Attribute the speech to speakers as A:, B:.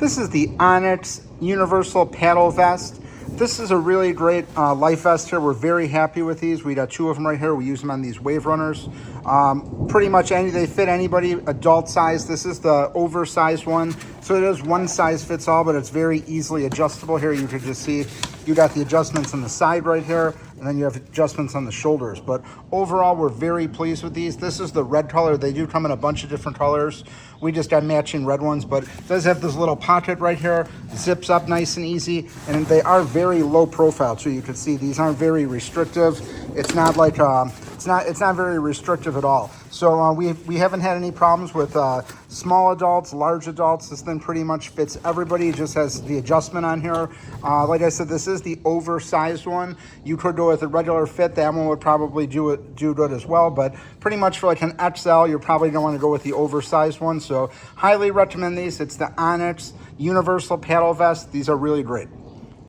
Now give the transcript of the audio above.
A: This is the Onyx Universal Paddle Vest. This is a really great life vest here. We're very happy with these. We got two of them right here. We use them on these wave runners. Pretty much they fit anybody, adult size. This is the oversized one. So it is one size fits all, but it's very easily adjustable here. You can just see you got the adjustments on the side right here, and then you have adjustments on the shoulders. But overall, we're very pleased with these. This is the red color. They do come in a bunch of different colors. We just got matching red ones, but it does have this little pocket right here. Zips up nice and easy, and they are very low profile too. You can see these aren't very restrictive. It's not like it's not very restrictive at all. So we haven't had any problems with small adults, large adults. This thing pretty much fits everybody. It just has the adjustment on here. Like I said, this is the oversized one. You could go with a regular fit. That one would probably do good as well. But pretty much for like an XL, you're probably going to want to go with the oversized one. So highly recommend these. It's the Onyx Universal Paddle Vest. These are really great.